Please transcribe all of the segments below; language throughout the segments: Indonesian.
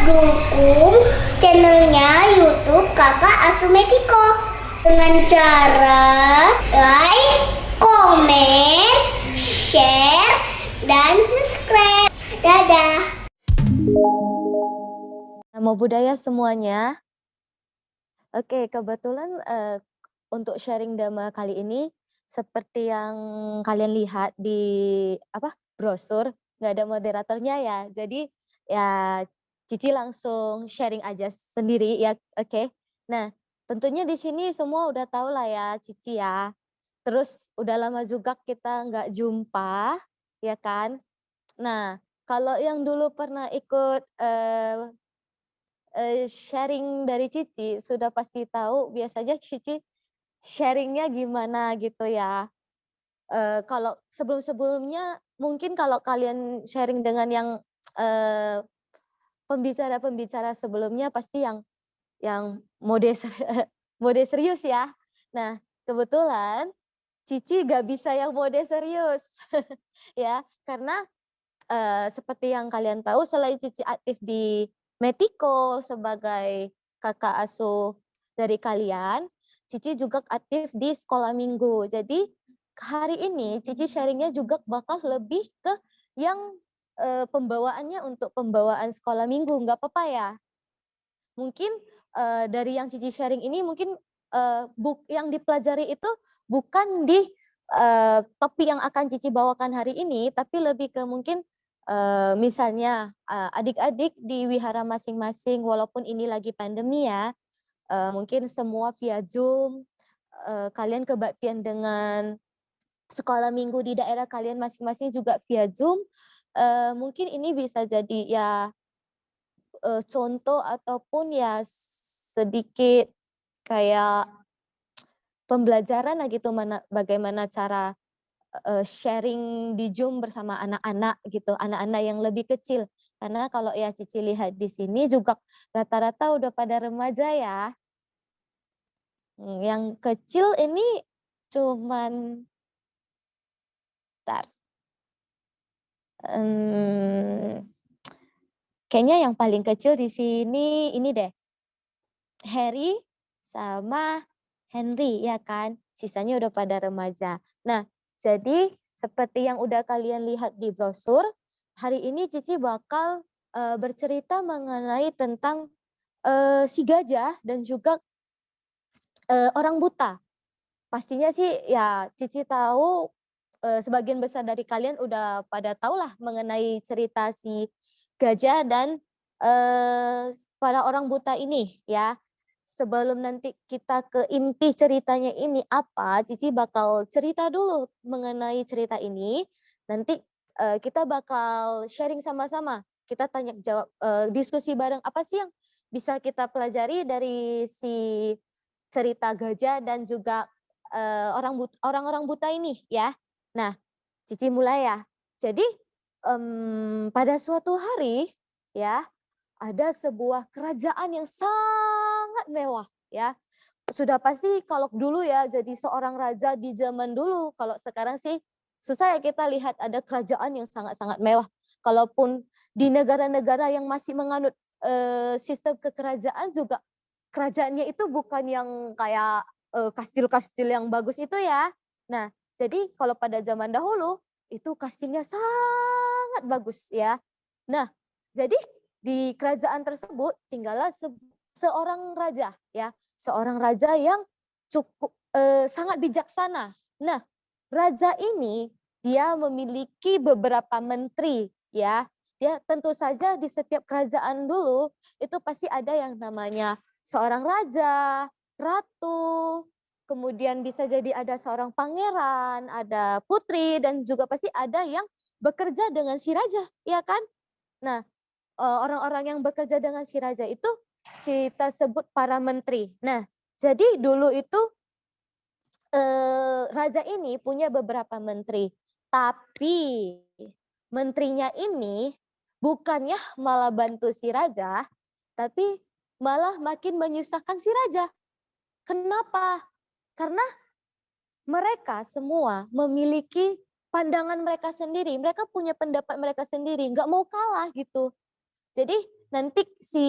dukung channelnya YouTube Kakak Asumetiko dengan cara like, komen, share, dan subscribe. Dadah. Namo Buddhaya semuanya. Oke, kebetulan untuk sharing Dhamma kali ini seperti yang kalian lihat di brosur, nggak ada moderatornya ya. Jadi ya Cici langsung sharing aja sendiri ya. Oke. Nah, tentunya di sini semua udah tahu lah ya Cici ya. Terus udah lama juga kita nggak jumpa, ya kan? Nah, kalau yang dulu pernah ikut sharing dari Cici sudah pasti tahu biasanya Cici sharingnya gimana gitu ya. Kalau sebelum-sebelumnya mungkin kalau kalian sharing dengan yang eee, pembicara-pembicara sebelumnya pasti yang mode mode serius ya. Nah, kebetulan Cici gak bisa yang mode serius ya, karena seperti yang kalian tahu selain Cici aktif di Metiko sebagai kakak asuh dari kalian, Cici juga aktif di sekolah minggu. Jadi hari ini Cici sharingnya juga bakal lebih ke yang pembawaannya untuk pembawaan sekolah minggu, nggak apa-apa ya? Mungkin dari yang Cici sharing ini mungkin yang dipelajari itu bukan di topik yang akan Cici bawakan hari ini, tapi lebih ke mungkin misalnya adik-adik di wihara masing-masing walaupun ini lagi pandemi ya, mungkin semua via Zoom, kalian kebaktian dengan sekolah minggu di daerah kalian masing-masing juga via Zoom, mungkin ini bisa jadi ya contoh ataupun ya sedikit kayak pembelajaran lah gitu bagaimana cara sharing di Zoom bersama anak-anak gitu, anak-anak yang lebih kecil. Karena kalau ya Cici lihat di sini juga rata-rata udah pada remaja ya. Yang kecil ini cuman bentar, kayaknya yang paling kecil di sini ini deh, Harry sama Henry ya kan, sisanya udah pada remaja. Nah, jadi seperti yang udah kalian lihat di brosur, hari ini Cici bakal bercerita mengenai tentang si gajah dan juga orang buta. Pastinya sih ya Cici tahu sebagian besar dari kalian udah pada tahu lah mengenai cerita si gajah dan para orang buta ini ya. Sebelum nanti kita ke inti ceritanya ini apa, Cici bakal cerita dulu mengenai cerita ini. Nanti kita bakal sharing sama-sama. Kita tanya jawab, diskusi bareng apa sih yang bisa kita pelajari dari si cerita gajah dan juga orang-orang buta ini ya. Nah, Cici mulai ya. Jadi pada suatu hari ya ada sebuah kerajaan yang sangat mewah ya. Sudah pasti kalau dulu ya jadi seorang raja di zaman dulu, kalau sekarang sih susah ya kita lihat ada kerajaan yang sangat-sangat mewah. Kalaupun di negara-negara yang masih menganut sistem kekerajaan juga kerajaannya itu bukan yang kayak kastil-kastil yang bagus itu ya. Nah, jadi kalau pada zaman dahulu itu kastilnya sangat bagus ya. Nah, jadi di kerajaan tersebut tinggallah seorang raja ya, seorang raja yang cukup sangat bijaksana. Nah, raja ini dia memiliki beberapa menteri ya. Dia tentu saja di setiap kerajaan dulu itu pasti ada yang namanya seorang raja, ratu, kemudian bisa jadi ada seorang pangeran, ada putri dan juga pasti ada yang bekerja dengan si raja, ya kan? Nah, orang-orang yang bekerja dengan si raja itu kita sebut para menteri. Nah, jadi dulu itu raja ini punya beberapa menteri, tapi menterinya ini bukannya malah bantu si raja, tapi malah makin menyusahkan si raja. Kenapa? Karena mereka semua memiliki pandangan mereka sendiri, mereka punya pendapat mereka sendiri, nggak mau kalah gitu. Jadi nanti si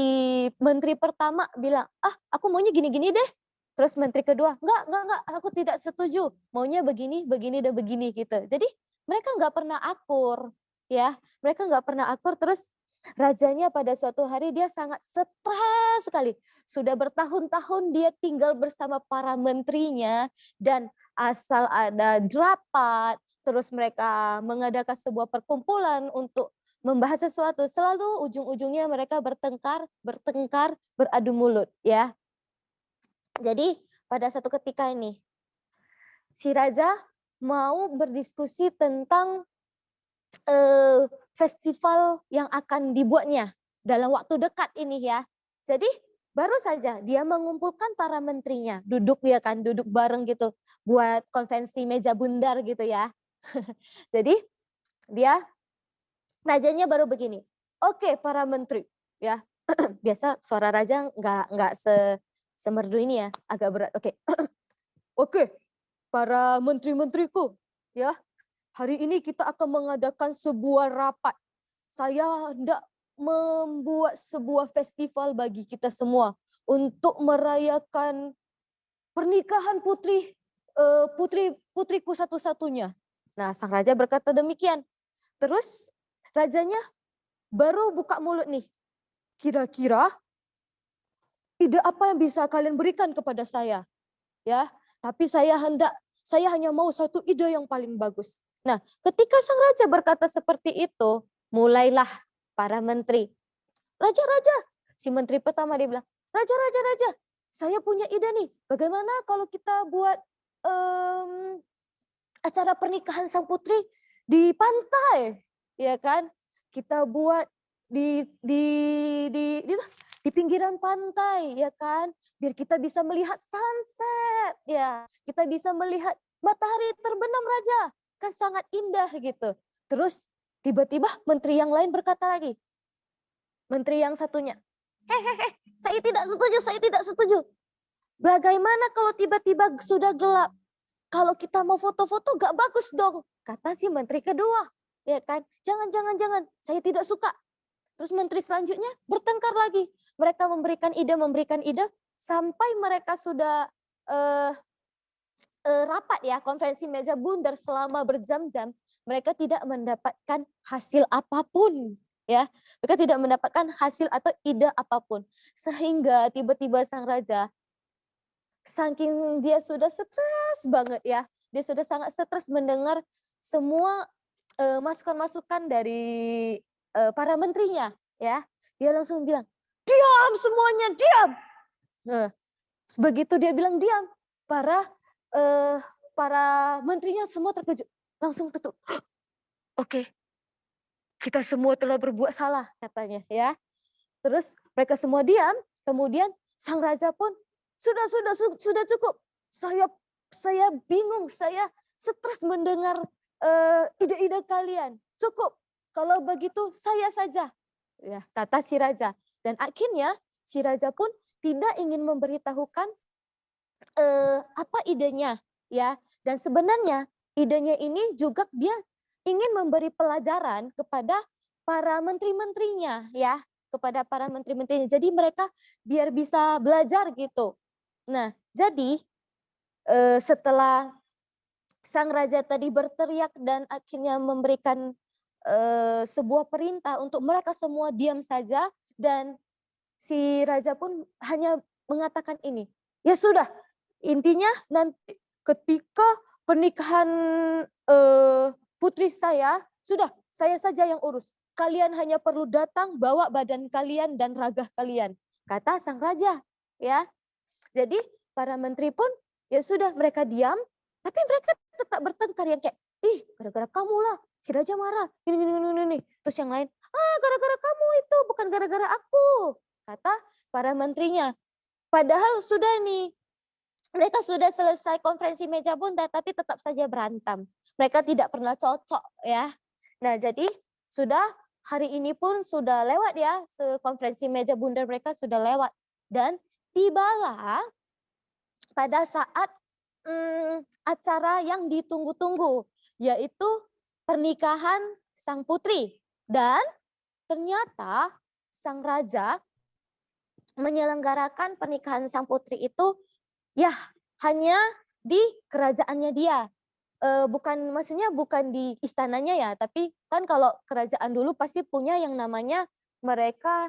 menteri pertama bilang, "Ah, aku maunya gini-gini deh." Terus menteri kedua, enggak, aku tidak setuju, maunya begini, begini, dan begini," gitu. Jadi mereka nggak pernah akur, ya. Mereka nggak pernah akur, terus rajanya pada suatu hari dia sangat stres sekali. Sudah bertahun-tahun dia tinggal bersama para menterinya, dan asal ada rapat, terus mereka mengadakan sebuah perkumpulan untuk membahas sesuatu, selalu ujung-ujungnya mereka bertengkar, beradu mulut, ya. Jadi pada satu ketika ini, si raja mau berdiskusi tentang festival yang akan dibuatnya dalam waktu dekat ini, ya. Jadi baru saja dia mengumpulkan para menterinya, duduk ya kan, duduk bareng gitu buat konvensi meja bundar gitu ya. Jadi dia rajanya baru begini, "Oke para menteri," ya. Biasa suara raja nggak semerdu ini ya, agak berat. Oke. "Oke, para menteri-menteriku, ya. Hari ini kita akan mengadakan sebuah rapat. Saya hendak membuat sebuah festival bagi kita semua untuk merayakan pernikahan putriku satu-satunya." Nah, sang raja berkata demikian. Terus rajanya baru buka mulut nih. "Kira-kira ide apa yang bisa kalian berikan kepada saya? Ya, tapi saya hanya mau satu ide yang paling bagus." Nah, ketika sang raja berkata seperti itu, mulailah para menteri. "Raja, raja," si menteri pertama dia bilang, "Raja, raja, raja, saya punya ide nih. Bagaimana kalau kita buat acara pernikahan sang putri di pantai, ya kan? Kita buat di pinggiran pantai, ya kan? Biar kita bisa melihat sunset, ya. Kita bisa melihat matahari terbenam, Raja. Kan sangat indah gitu." Terus tiba-tiba menteri yang lain berkata lagi, menteri yang satunya, "Hehehe, saya tidak setuju, saya tidak setuju. Bagaimana kalau tiba-tiba sudah gelap? Kalau kita mau foto-foto gak bagus dong," kata si menteri kedua. Ya kan? "Jangan, jangan, jangan, saya tidak suka." Terus menteri selanjutnya bertengkar lagi. Mereka memberikan ide, sampai mereka sudah eh, rapat ya, konferensi meja bundar selama berjam-jam, mereka tidak mendapatkan hasil apapun. Ya, mereka tidak mendapatkan hasil atau ide apapun. Sehingga tiba-tiba sang raja, saking dia sudah stres banget ya, dia sudah sangat stres mendengar semua masukan-masukan dari para menterinya, ya. Dia langsung bilang, "Diam semuanya, diam!" Nah, begitu dia bilang diam, para eh, para menterinya semua terkejut, langsung tutup. "Oke, kita semua telah berbuat salah," katanya, ya. Terus mereka semua diam, kemudian sang raja pun, sudah cukup. Saya bingung, saya stres mendengar ide-ide kalian. Cukup. Kalau begitu saya saja," ya, kata si raja. Dan akhirnya si raja pun tidak ingin memberitahukan apa idenya, ya. Dan sebenarnya idenya ini juga dia ingin memberi pelajaran kepada para menteri-menterinya, ya, kepada para menteri-menterinya. Jadi mereka biar bisa belajar gitu. Nah, jadi setelah sang raja tadi berteriak dan akhirnya memberikan sebuah perintah untuk mereka semua diam saja, dan si raja pun hanya mengatakan ini, "Ya sudah, intinya nanti ketika pernikahan putri saya, sudah saya saja yang urus. Kalian hanya perlu datang bawa badan kalian dan ragah kalian," kata sang raja, ya. Jadi para menteri pun ya sudah, mereka diam, tapi mereka tetap bertengkar yang kayak, "Ih, gara-gara kamu lah, si raja marah, gini gini gini gini." Terus yang lain, "Ah, gara-gara kamu itu, bukan gara-gara aku," kata para menterinya. Padahal sudah nih, mereka sudah selesai konferensi meja bundar, tapi tetap saja berantem. Mereka tidak pernah cocok, ya. Nah, jadi sudah hari ini pun sudah lewat ya, konferensi meja bundar mereka sudah lewat. Dan tibalah pada saat acara yang ditunggu-tunggu, yaitu pernikahan sang putri. Dan ternyata sang raja menyelenggarakan pernikahan sang putri itu ya hanya di kerajaannya dia. Maksudnya bukan di istananya ya, tapi kan kalau kerajaan dulu pasti punya yang namanya mereka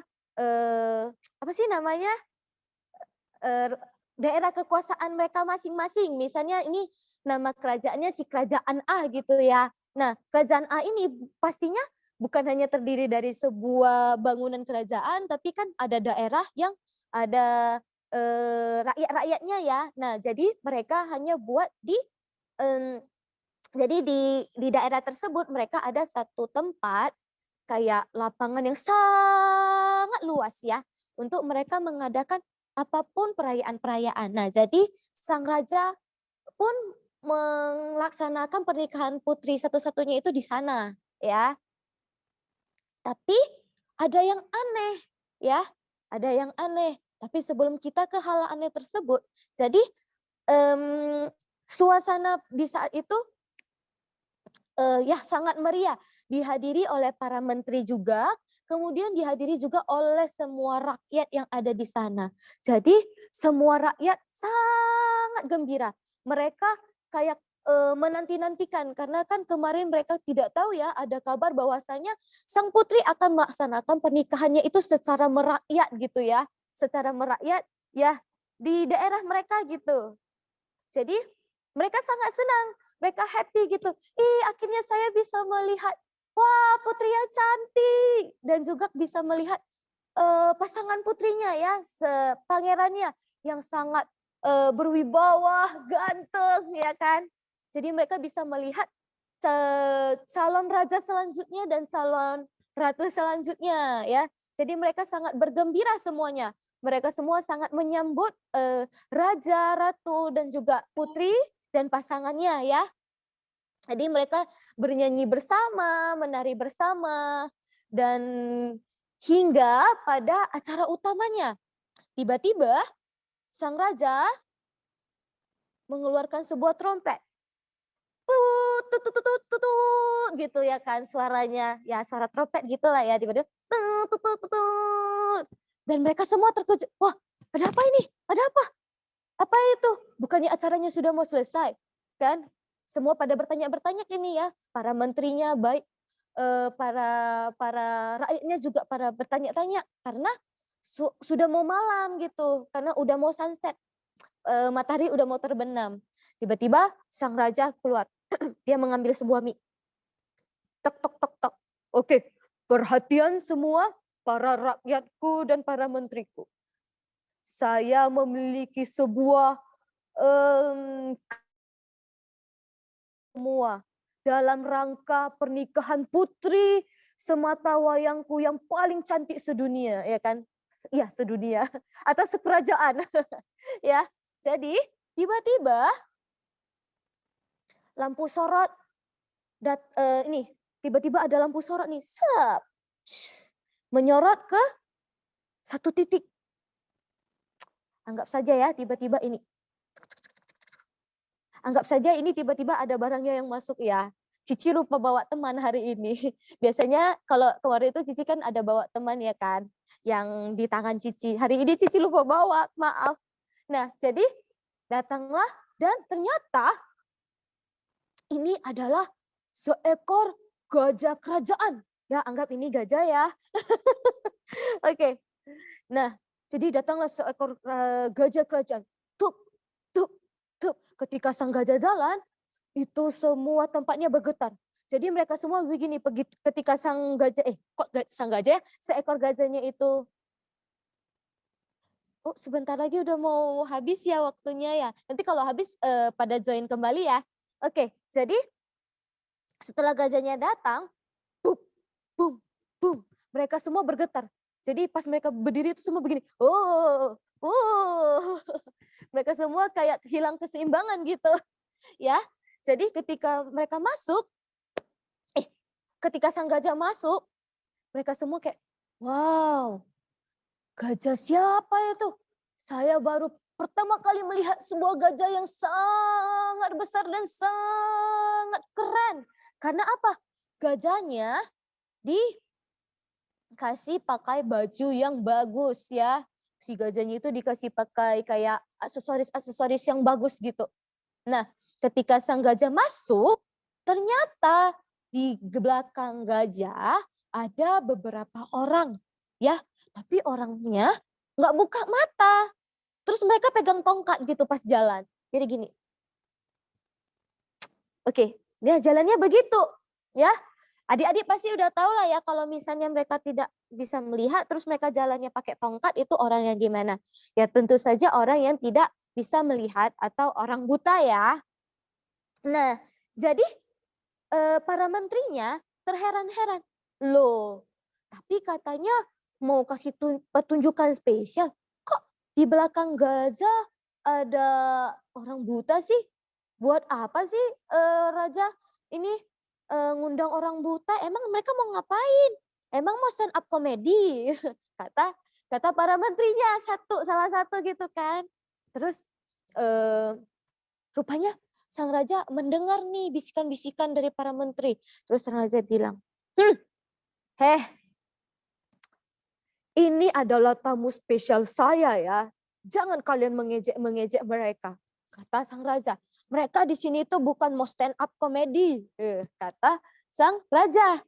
apa sih namanya? Daerah kekuasaan mereka masing-masing. Misalnya ini nama kerajaannya si kerajaan A gitu ya. Nah, kerajaan A ini pastinya bukan hanya terdiri dari sebuah bangunan kerajaan, tapi kan ada daerah yang ada rakyat-rakyatnya ya. Nah, jadi mereka hanya buat jadi di daerah tersebut mereka ada satu tempat kayak lapangan yang sangat luas ya untuk mereka mengadakan apapun perayaan-perayaan. Nah, jadi sang raja pun melaksanakan pernikahan putri satu-satunya itu di sana ya. Tapi ada yang aneh ya, ada yang aneh. Tapi sebelum kita ke hal aneh tersebut, jadi suasana di saat itu ya sangat meriah, dihadiri oleh para menteri juga, kemudian dihadiri juga oleh semua rakyat yang ada di sana. Jadi semua rakyat sangat gembira. Mereka kayak menanti-nantikan karena kan kemarin mereka tidak tahu ya ada kabar bahwasanya sang putri akan melaksanakan pernikahannya itu secara merakyat gitu ya, secara merakyat ya di daerah mereka gitu. Jadi mereka sangat senang, mereka happy gitu. Akhirnya saya bisa melihat, wah putri yang cantik. Dan juga bisa melihat pasangan putrinya ya, pangerannya yang sangat berwibawa, ganteng ya kan. Jadi mereka bisa melihat calon raja selanjutnya dan calon ratu selanjutnya ya. Jadi mereka sangat bergembira semuanya. Mereka semua sangat menyambut raja, ratu dan juga putri dan pasangannya ya. Jadi mereka bernyanyi bersama, menari bersama dan hingga pada acara utamanya. Tiba-tiba sang raja mengeluarkan sebuah trompet. Tut, tut, tut, tut, tut, tut, gitu ya kan suaranya. Ya suara trompet gitulah ya tiba-tiba tut, tut, tut, tut, tut. Dan mereka semua terkejut. Wah, ada apa ini? Ada apa? Apa itu? Bukannya acaranya sudah mau selesai? Kan? Semua pada bertanya-bertanya ini ya. Para menterinya baik para rakyatnya juga pada bertanya-tanya karena sudah mau malam gitu. Karena udah mau sunset. Matahari udah mau terbenam. Tiba-tiba sang raja keluar. Dia mengambil sebuah mie. Tok tok tok tok. Oke, perhatian semua para rakyatku dan para menteriku. Saya memiliki sebuah semua dalam rangka pernikahan putri sematawayangku yang paling cantik sedunia, ya kan? Iya, sedunia atau sekerajaan. Ya. Jadi, tiba-tiba lampu sorot ini tiba-tiba ada lampu sorot nih, menyorot ke satu titik. Anggap saja ya tiba-tiba ini. Anggap saja ini tiba-tiba ada barangnya yang masuk ya. Cici lupa bawa teman hari ini. Biasanya kalau kemarin itu Cici kan ada bawa teman ya kan. Yang di tangan Cici. Hari ini Cici lupa bawa, maaf. Nah jadi datanglah dan ternyata ini adalah seekor gajah kerajaan. Ya anggap ini gajah ya. Oke. Nah jadi datanglah seekor gajah kerajaan. Tup, tup, tup. Ketika sang gajah jalan, itu semua tempatnya bergetar. Jadi mereka semua begini, ketika sang gajah, sang gajah, seekor gajahnya itu, oh sebentar lagi udah mau habis ya waktunya ya. Nanti kalau habis pada join kembali ya. Oke, jadi setelah gajahnya datang, bum, bum, bum, mereka semua bergetar. Jadi pas mereka berdiri itu semua begini, oh, mereka semua kayak hilang keseimbangan gitu, ya. Jadi ketika mereka masuk, ketika sang gajah masuk, mereka semua kayak, wow, gajah siapa itu? Saya baru pertama kali melihat sebuah gajah yang sangat besar dan sangat keren. Karena apa? Gajahnya kasih pakai baju yang bagus ya. Si gajahnya itu dikasih pakai kayak aksesoris-aksesoris yang bagus gitu. Nah, ketika sang gajah masuk, ternyata di belakang gajah ada beberapa orang ya, tapi orangnya nggak buka mata. Terus mereka pegang tongkat gitu pas jalan. Jadi gini. Oke, dia jalannya begitu ya. Adik-adik pasti udah tahu lah ya kalau misalnya mereka tidak bisa melihat terus mereka jalannya pakai tongkat itu orang yang gimana? Ya tentu saja orang yang tidak bisa melihat atau orang buta ya. Nah, jadi para menterinya terheran-heran. Loh, tapi katanya mau kasih pertunjukan spesial. Kok di belakang gajah ada orang buta sih? Buat apa sih Raja ini ngundang orang buta? Emang mereka mau ngapain? Emang mau stand up komedi? Kata kata para menterinya salah satu gitu kan. Terus rupanya sang raja mendengar nih bisikan-bisikan dari para menteri. Terus sang raja bilang, heh, ini adalah tamu spesial saya ya. Jangan kalian mengejek-mengejek mereka. Kata sang raja, mereka di sini itu bukan mau stand up komedi. Kata sang raja,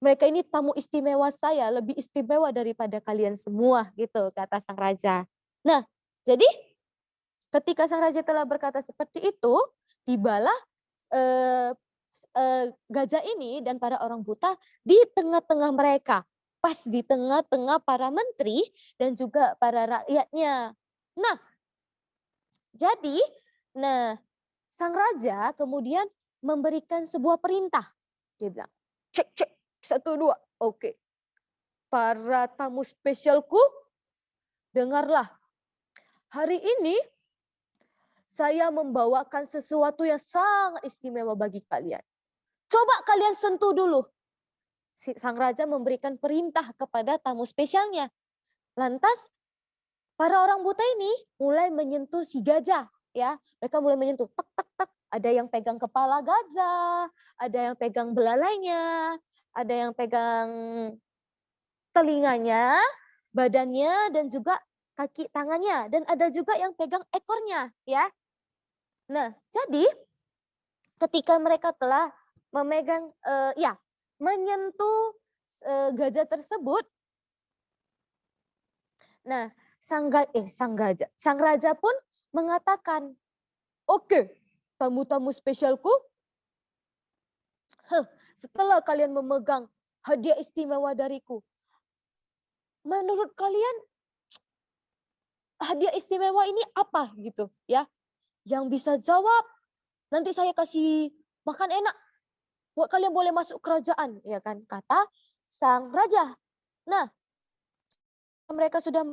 mereka ini tamu istimewa saya, lebih istimewa daripada kalian semua gitu, kata sang raja. Nah, jadi ketika sang raja telah berkata seperti itu, tibalah gajah ini dan para orang buta di tengah-tengah mereka. Pas di tengah-tengah para menteri dan juga para rakyatnya. Nah, jadi, sang raja kemudian memberikan sebuah perintah. Dia bilang, cek, cek, 1, 2, oke. Para tamu spesialku, dengarlah. Hari ini saya membawakan sesuatu yang sangat istimewa bagi kalian. Coba kalian sentuh dulu. Sang raja memberikan perintah kepada tamu spesialnya. Lantas para orang buta ini mulai menyentuh si gajah, ya. Mereka mulai menyentuh, tek tek tek. Ada yang pegang kepala gajah, ada yang pegang belalainya, ada yang pegang telinganya, badannya dan juga kaki tangannya dan ada juga yang pegang ekornya, ya. Nah, jadi ketika mereka telah memegang menyentuh gajah tersebut. Nah, sang raja pun mengatakan, "Oke, tamu-tamu spesialku, setelah kalian memegang hadiah istimewa dariku, menurut kalian hadiah istimewa ini apa gitu ya? Yang bisa jawab, nanti saya kasih makan enak. Buat kalian boleh masuk kerajaan," ya kan, kata sang raja. Nah, mereka sudah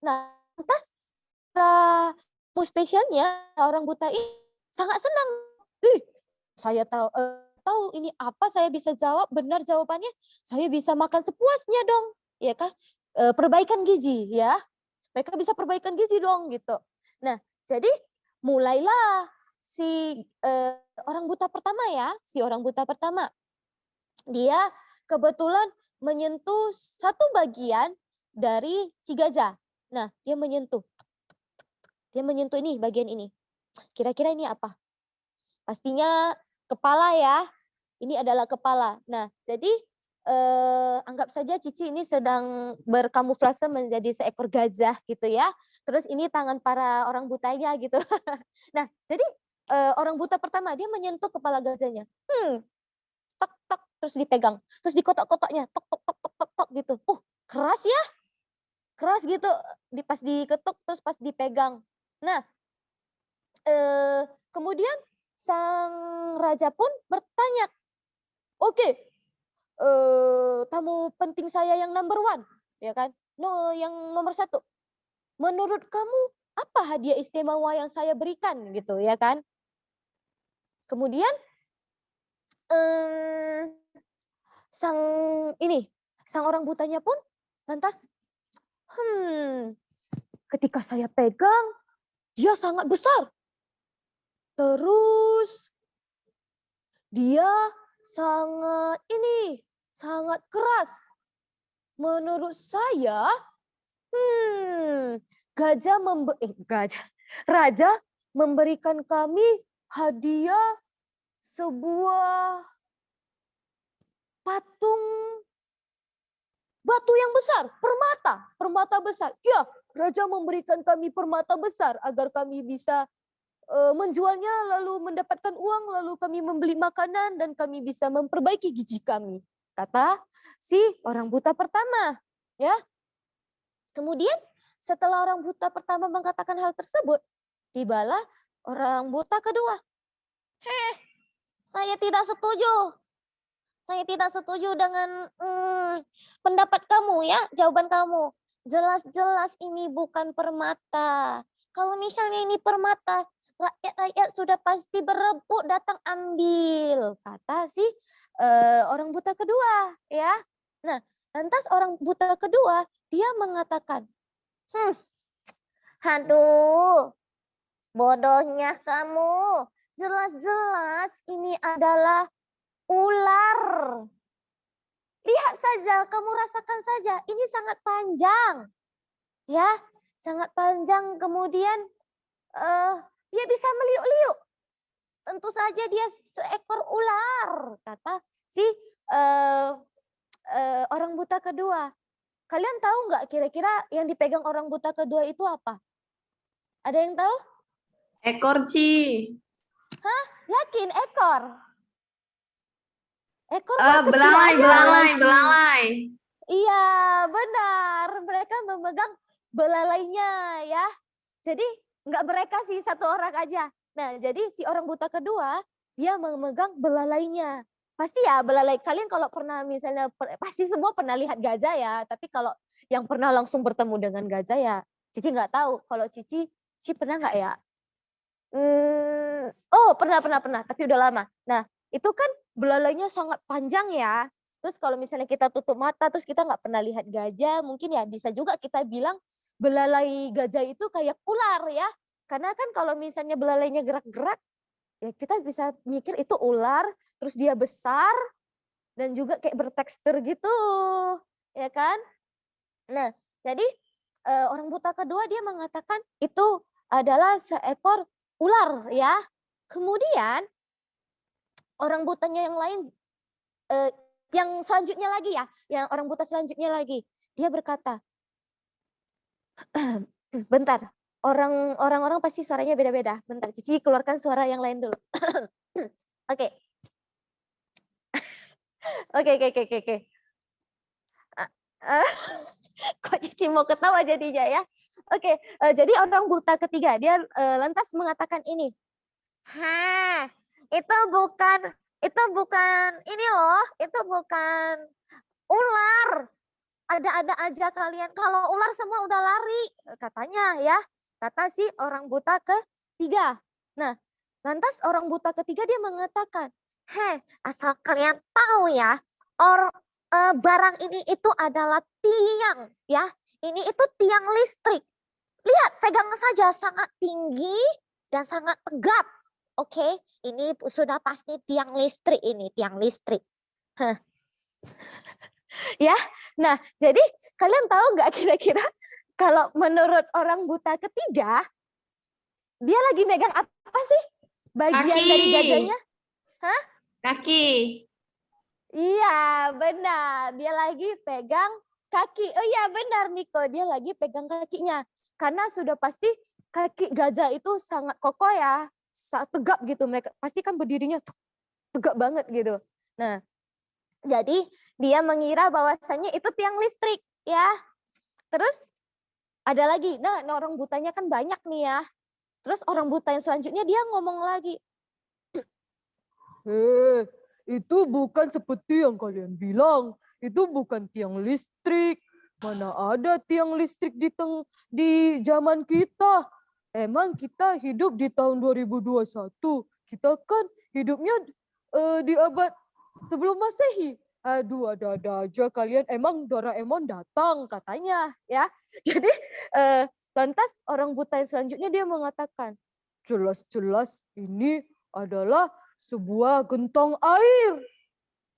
lantas tamu spesialnya orang buta ini sangat senang. Saya tahu ini apa, saya bisa jawab benar jawabannya, saya bisa makan sepuasnya dong, ya kan? Perbaikan gizi ya. Mereka bisa perbaikan gizi dong gitu. Nah, jadi mulailah si orang buta pertama ya, si orang buta pertama. Dia kebetulan menyentuh satu bagian dari si gajah. Nah, dia menyentuh. Dia menyentuh ini, bagian ini. Kira-kira ini apa? Pastinya kepala ya. Ini adalah kepala. Nah, jadi anggap saja Cici ini sedang berkamuflase menjadi seekor gajah gitu ya. Terus ini tangan para orang butanya gitu. Nah, jadi orang buta pertama dia menyentuh kepala gajahnya. Tok tok terus dipegang. Terus dikotok-kotoknya tok tok tok tok tok tok gitu. Keras ya? Keras gitu. Pas diketuk terus pas dipegang. Nah, kemudian sang raja pun bertanya, "Oke, tamu penting saya yang number one, ya kan? Yang nomor 1. Menurut kamu apa hadiah istimewa yang saya berikan?" Gitu, ya kan? Kemudian sang orang butanya pun lantas, ketika saya pegang, dia sangat besar. Terus dia sangat keras. menurut saya, gajah raja memberikan kami hadiah sebuah patung batu yang besar, permata besar. Ya, raja memberikan kami permata besar agar kami bisa menjualnya, lalu mendapatkan uang, lalu kami membeli makanan dan kami bisa memperbaiki gigi kami, kata si orang buta pertama. Ya, kemudian setelah orang buta pertama mengatakan hal tersebut, tibalah orang buta kedua. Saya tidak setuju. Saya tidak setuju dengan pendapat kamu ya, jawaban kamu. Jelas-jelas ini bukan permata. Kalau misalnya ini permata, rakyat-rakyat sudah pasti berebut datang ambil, kata si orang buta kedua, ya. Nah, lantas orang buta kedua dia mengatakan, aduh, bodohnya kamu. Jelas-jelas ini adalah ular. Lihat saja, kamu rasakan saja, ini sangat panjang. Ya, sangat panjang, kemudian dia bisa meliuk-liuk. Tentu saja dia seekor ular, kata si orang buta kedua. Kalian tahu nggak kira-kira yang dipegang orang buta kedua itu apa? Ada yang tahu? Ekor, Ci. Hah? Yakin ekor? Ekor mah kecil Belalai, aja. belalai. Iya, benar. Mereka memegang belalainya ya. Jadi nggak mereka sih, satu orang aja. Nah, jadi si orang buta kedua, dia memegang belalainya. Pasti ya belalai. Kalian kalau pernah misalnya, pasti semua pernah lihat gajah ya. Tapi kalau yang pernah langsung bertemu dengan gajah ya, Cici nggak tahu. Kalau Cici pernah nggak ya? Oh, pernah. Tapi udah lama. Nah, itu kan belalainya sangat panjang ya. Terus kalau misalnya kita tutup mata, terus kita nggak pernah lihat gajah, mungkin ya bisa juga kita bilang belalai gajah itu kayak ular ya. Karena kan kalau misalnya belalainya gerak-gerak, ya kita bisa mikir itu ular, terus dia besar, dan juga kayak bertekstur gitu, ya kan? Nah, jadi orang buta kedua dia mengatakan itu adalah seekor ular ya. Kemudian orang butanya yang lain, yang selanjutnya lagi ya, yang orang buta selanjutnya lagi, dia berkata, bentar, orang-orang pasti suaranya beda-beda. Bentar, Cici keluarkan suara yang lain dulu. Oke. Oke. Kok Cici mau ketawa jadinya ya? Oke, jadi orang buta ketiga dia lantas mengatakan ini. Itu bukan ini loh, itu bukan ular. Ada-ada aja kalian. Kalau ular semua udah lari, katanya ya. Kata si orang buta ketiga. Nah, lantas orang buta ketiga dia mengatakan, asal kalian tahu ya, barang ini itu adalah tiang ya. Ini itu tiang listrik. Lihat, pegang saja, sangat tinggi dan sangat tegap. Oke, ini sudah pasti tiang listrik ini, tiang listrik. Ya, nah jadi kalian tahu nggak kira-kira kalau menurut orang buta ketiga, dia lagi megang apa sih? Bagian Kaki. dari gajahnya? Hah? Kaki. Iya, benar. Dia lagi pegang kaki. Oh iya, benar Niko. Dia lagi pegang kakinya. Karena sudah pasti kaki gajah itu sangat kokoh ya. Tegap gitu. Mereka pasti kan berdirinya tegap banget gitu. Nah, jadi dia mengira bahwasannya itu tiang listrik ya. Terus ada lagi. Nah, orang butanya kan banyak nih ya. Terus orang buta yang selanjutnya dia ngomong lagi. Itu bukan seperti yang kalian bilang. Itu bukan tiang listrik. Mana ada tiang listrik di zaman kita. Emang kita hidup di tahun 2021. Kita kan hidupnya di abad sebelum Masehi. Aduh, ada-ada aja kalian. Emang Doraemon datang katanya ya. Jadi lantas orang buta yang selanjutnya dia mengatakan, jelas-jelas ini adalah sebuah gentong air.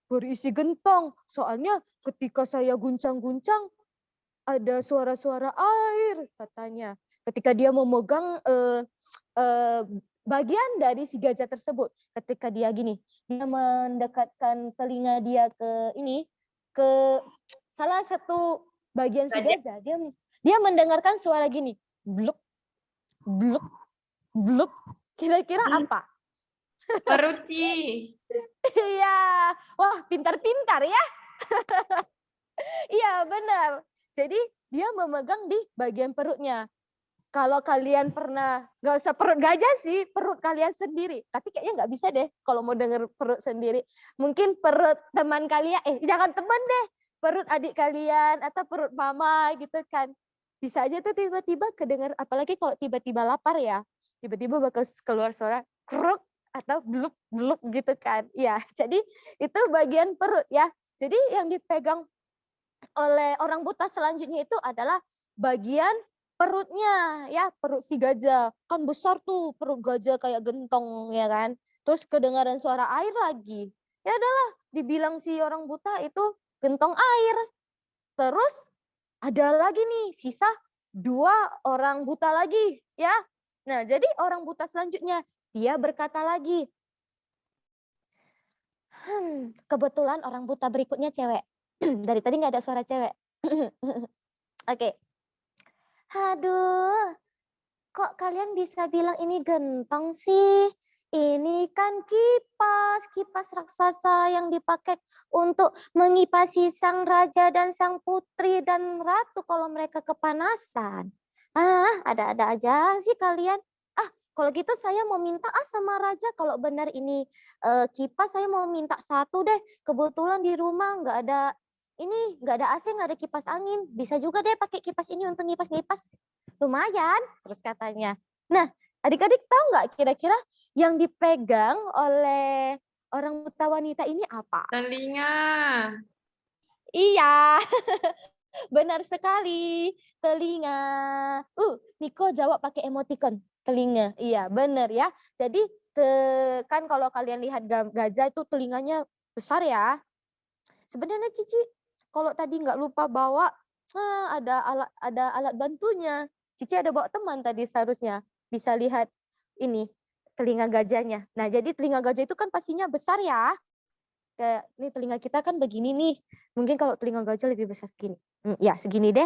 berisi gentong. Soalnya ketika saya guncang-guncang ada suara-suara air katanya. Ketika dia memegang bagian dari si gajah tersebut. Ketika dia gini, dia mendekatkan telinga dia ke salah satu bagian si gajah. Dia mendengarkan suara gini, bluk, bluk, bluk. Kira-kira apa? Keruci. Iya, wah pintar-pintar ya. Iya benar. Jadi dia memegang di bagian perutnya. Kalau kalian pernah, nggak usah perut gajah sih, perut kalian sendiri. Tapi kayaknya nggak bisa deh kalau mau denger perut sendiri. Mungkin perut teman kalian, jangan teman deh. Perut adik kalian atau perut mama gitu kan. Bisa aja tuh tiba-tiba kedengar, apalagi kalau tiba-tiba lapar ya. Tiba-tiba bakal keluar suara kruk atau bluk-bluk gitu kan. Ya, jadi itu bagian perut ya. Jadi yang dipegang oleh orang buta selanjutnya itu adalah bagian perutnya ya, perut si gajah. Kan besar tuh perut gajah kayak gentong ya kan. Terus kedengaran suara air lagi. Ya adalah dibilang si orang buta itu gentong air. Terus ada lagi nih sisa 2 orang buta lagi ya. Nah, jadi orang buta selanjutnya dia berkata lagi, kebetulan orang buta berikutnya cewek. Dari tadi nggak ada suara cewek. Oke. Aduh, kok kalian bisa bilang ini gentong sih? Ini kan kipas raksasa yang dipakai untuk mengipasi sang raja dan sang putri dan ratu kalau mereka kepanasan. Ada-ada aja sih kalian. Kalau gitu saya mau minta sama raja, kalau benar ini kipas saya mau minta 1 deh. Kebetulan di rumah nggak ada AC, nggak ada kipas angin. Bisa juga deh pakai kipas ini untuk ngipas-ngipas. Lumayan, terus katanya. Nah, adik-adik tahu nggak kira-kira yang dipegang oleh orang buta wanita ini apa? Telinga. Iya, benar sekali. Telinga. Niko jawab pakai emoticon. Telinga. Iya, benar ya. Jadi kan kalau kalian lihat gajah itu telinganya besar ya. Sebenarnya Cici kalau tadi nggak lupa bawa ada alat bantunya. Cici ada bawa teman tadi seharusnya. Bisa lihat ini telinga gajahnya. Nah, jadi telinga gajah itu kan pastinya besar ya. Kayak nih telinga kita kan begini nih. Mungkin kalau telinga gajah lebih besar gini. Ya, segini deh.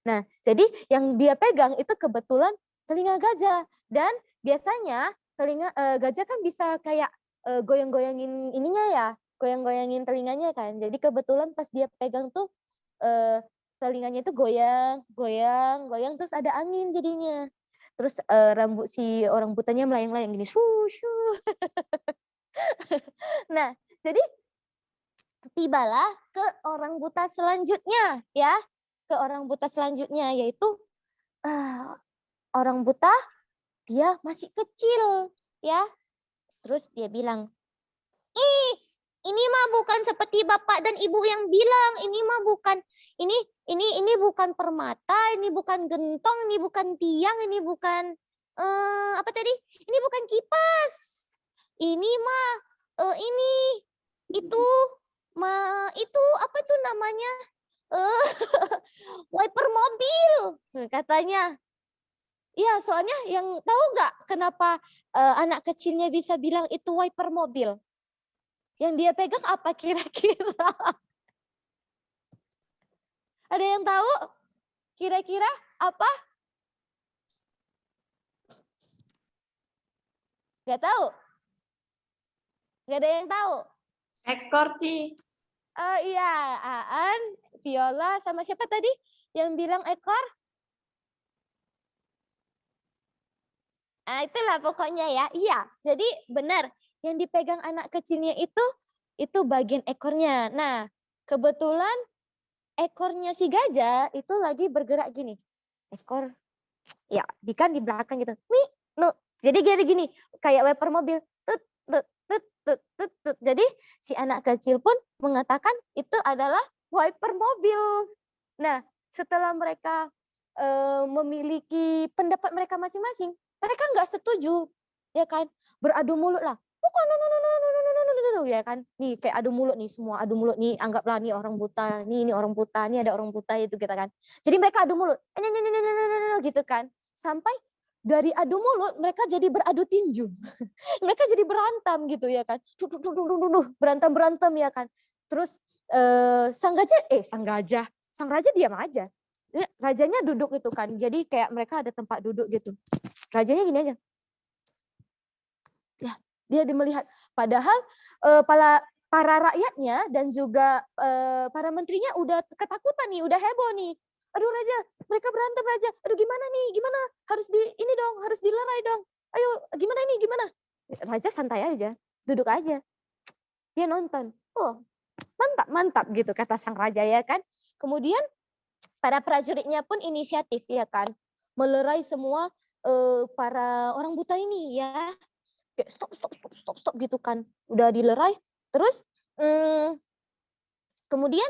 Nah, jadi yang dia pegang itu kebetulan telinga gajah. Dan biasanya telinga gajah kan bisa kayak goyang-goyangin ininya ya. Goyang-goyangin telinganya kan. Jadi kebetulan pas dia pegang tuh telinganya itu goyang, goyang, goyang terus ada angin jadinya. Terus rambut si orang butanya melayang-layang gini, Nah, jadi tibalah ke orang buta selanjutnya ya. Ke orang buta selanjutnya yaitu orang buta dia masih kecil ya. Terus dia bilang, ini mah bukan seperti bapak dan ibu yang bilang, ini mah bukan ini bukan permata, ini bukan gentong, ini bukan tiang, ini bukan apa tadi? Ini bukan kipas. Ini mah itu apa tuh namanya? Wiper mobil katanya. Iya, soalnya yang tahu nggak kenapa anak kecilnya bisa bilang itu wiper mobil? Yang dia pegang apa kira-kira? Ada yang tahu? Kira-kira apa? Nggak tahu? Nggak ada yang tahu? Ekor, Ci. Iya, Aan, Viola, sama siapa tadi yang bilang ekor? Itulah pokoknya ya. Iya, jadi benar. Yang dipegang anak kecilnya itu bagian ekornya. Nah, kebetulan ekornya si gajah itu lagi bergerak gini. Ekor, ya, kan di belakang gitu. Jadi gini, kayak wiper mobil. Jadi si anak kecil pun mengatakan itu adalah wiper mobil. Nah, setelah mereka memiliki pendapat mereka masing-masing, mereka nggak setuju, ya kan? Beradu mulut lah. bukan, no, no, no, no, no, no, no, no, no, no, ya kan. Nih kayak adu mulut nih semua, adu mulut nih, anggaplah nih orang buta, nih ini orang buta, nih ada orang buta itu kita kan. Jadi mereka adu mulut, gitu kan. Sampai dari adu mulut mereka jadi beradu tinju. Mereka jadi berantem gitu ya kan. Berantem-berantem ya kan. Terus sang raja diam aja. Rajanya duduk itu kan. Jadi kayak mereka ada tempat duduk gitu. Rajanya gini aja. Ya, dia melihat. Padahal para rakyatnya dan juga para menterinya udah ketakutan nih, udah heboh nih. Aduh raja, mereka berantem raja. Aduh gimana nih, gimana? Harus ini dong, harus dilerai dong. Ayo, gimana nih, gimana? Raja santai aja, duduk aja. Dia nonton. Oh, mantap, mantap gitu kata sang raja ya kan. Kemudian para prajuritnya pun inisiatif ya kan. Melerai semua para orang buta ini ya. Kayak stop gitu kan. Udah dilerai. Terus kemudian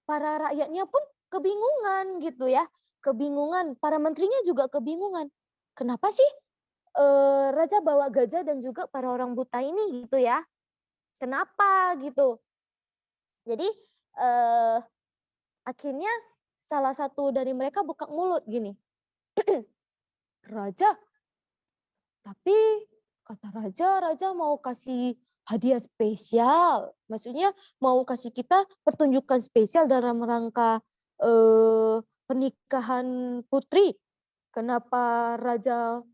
para rakyatnya pun kebingungan gitu ya. Kebingungan, para menterinya juga kebingungan. Kenapa sih raja bawa gajah dan juga para orang buta ini gitu ya? Kenapa gitu? Jadi akhirnya salah satu dari mereka buka mulut gini. Raja, tapi kata raja mau kasih hadiah spesial. Maksudnya mau kasih kita pertunjukan spesial dalam rangka pernikahan putri. Kenapa raja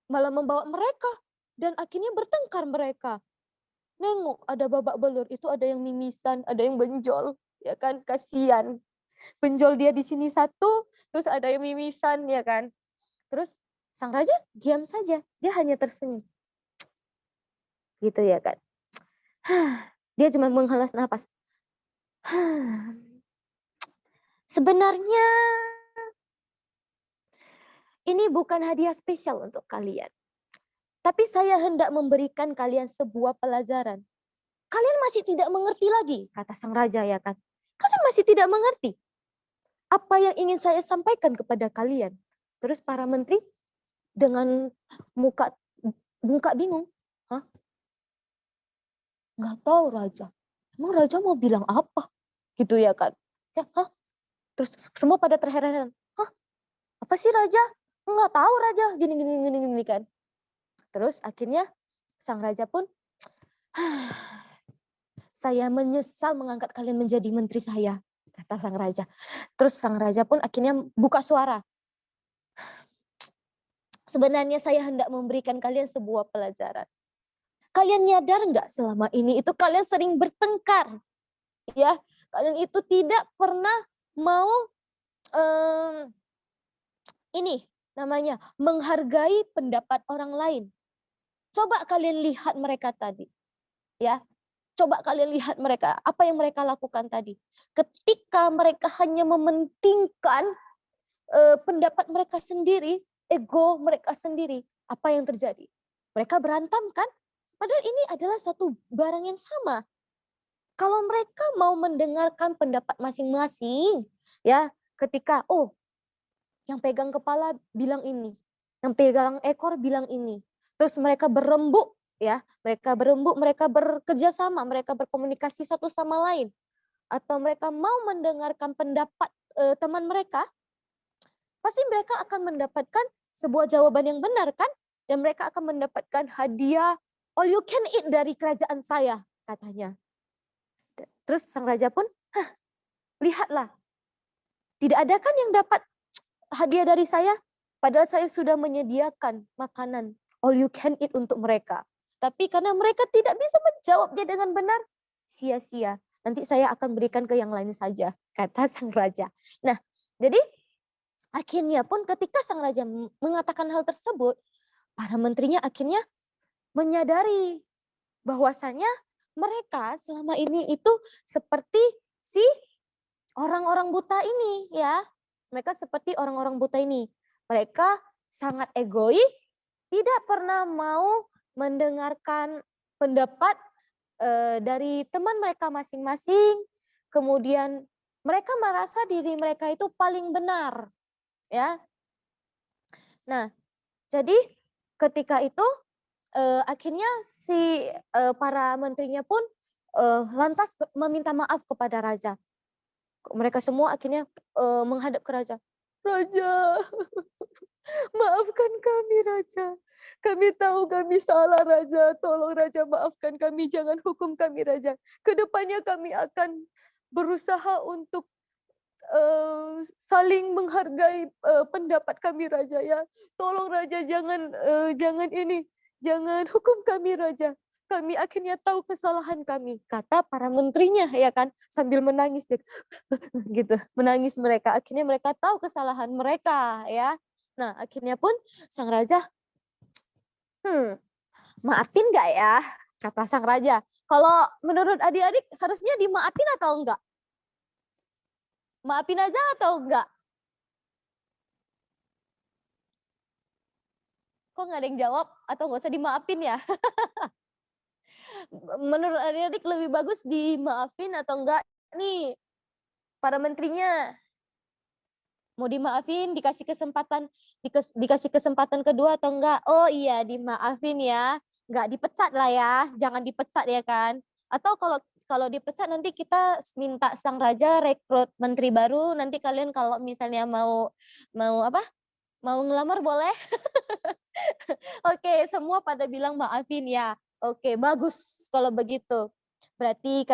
malah membawa mereka? Dan akhirnya bertengkar mereka. Nengok ada babak belur, itu ada yang mimisan, ada yang benjol. Ya kan, kasihan. Benjol dia di sini satu, terus ada yang mimisan ya kan. Terus sang raja diam saja, dia hanya tersenyum. Gitu ya kan. Dia cuma menghalas napas. Sebenarnya ini bukan hadiah spesial untuk kalian. Tapi saya hendak memberikan kalian sebuah pelajaran. Kalian masih tidak mengerti lagi, kata sang raja ya kan. Kalian masih tidak mengerti apa yang ingin saya sampaikan kepada kalian. Terus para menteri dengan muka bingung. Hah? Nggak tahu raja. Emang raja mau bilang apa? Gitu ya kan. Ya, hah? Terus semua pada terheran-heran. Hah? Apa sih raja? Nggak tahu raja. Gini kan. Terus akhirnya sang raja pun, saya menyesal mengangkat kalian menjadi menteri saya, kata sang raja. Terus sang raja pun akhirnya buka suara. Sebenarnya saya hendak memberikan kalian sebuah pelajaran. Kalian nyadar nggak selama ini itu kalian sering bertengkar, ya? Kalian itu tidak pernah mau ini namanya menghargai pendapat orang lain. Coba kalian lihat mereka tadi, ya. Coba kalian lihat mereka, apa yang mereka lakukan tadi. Ketika mereka hanya mementingkan pendapat mereka sendiri, ego mereka sendiri, apa yang terjadi? Mereka berantem kan? Padahal ini adalah satu barang yang sama. Kalau mereka mau mendengarkan pendapat masing-masing, ya, ketika yang pegang kepala bilang ini, yang pegang ekor bilang ini. Terus mereka berembuk, ya, mereka bekerja sama, mereka berkomunikasi satu sama lain. Atau mereka mau mendengarkan pendapat teman mereka, pasti mereka akan mendapatkan sebuah jawaban yang benar kan? Dan mereka akan mendapatkan hadiah all you can eat dari kerajaan saya, katanya. Terus sang raja pun, lihatlah, tidak ada kan yang dapat hadiah dari saya? Padahal saya sudah menyediakan makanan all you can eat untuk mereka. Tapi karena mereka tidak bisa menjawabnya dengan benar, sia-sia. Nanti saya akan berikan ke yang lain saja, kata sang raja. Nah, jadi akhirnya pun ketika sang raja mengatakan hal tersebut, para menterinya akhirnya menyadari bahwasanya mereka selama ini itu seperti si orang-orang buta ini, ya. Mereka seperti orang-orang buta ini. Mereka sangat egois, tidak pernah mau mendengarkan pendapat dari teman mereka masing-masing. Kemudian mereka merasa diri mereka itu paling benar, ya. Nah, jadi ketika itu akhirnya si para menterinya pun lantas meminta maaf kepada raja. Mereka semua akhirnya menghadap ke raja. Raja, maafkan kami Raja. Kami tahu kami salah Raja. Tolong Raja maafkan kami. Jangan hukum kami Raja. Kedepannya kami akan berusaha untuk saling menghargai pendapat kami Raja ya. Tolong Raja jangan ini. Jangan hukum kami Raja. Kami akhirnya tahu kesalahan kami. Kata para menterinya ya kan. Sambil menangis gitu. Menangis mereka. Akhirnya mereka tahu kesalahan mereka ya. Nah, akhirnya pun sang raja, maafin nggak ya? Kata sang raja. Kalau menurut adik-adik harusnya dimaafin atau enggak? Maafin aja atau enggak? Kok nggak ada yang jawab? Atau nggak usah dimaafin ya? Menurut adik-adik lebih bagus dimaafin atau enggak? Nih, para menterinya. Mau dimaafin, dikasih kesempatan kedua atau enggak? Oh iya, dimaafin ya. Enggak dipecat lah ya, jangan dipecat ya kan. Atau kalau dipecat nanti kita minta sang raja rekrut menteri baru, nanti kalian kalau misalnya mau apa? Mau ngelamar boleh? Oke, semua pada bilang maafin ya. Oke, bagus kalau begitu. Berarti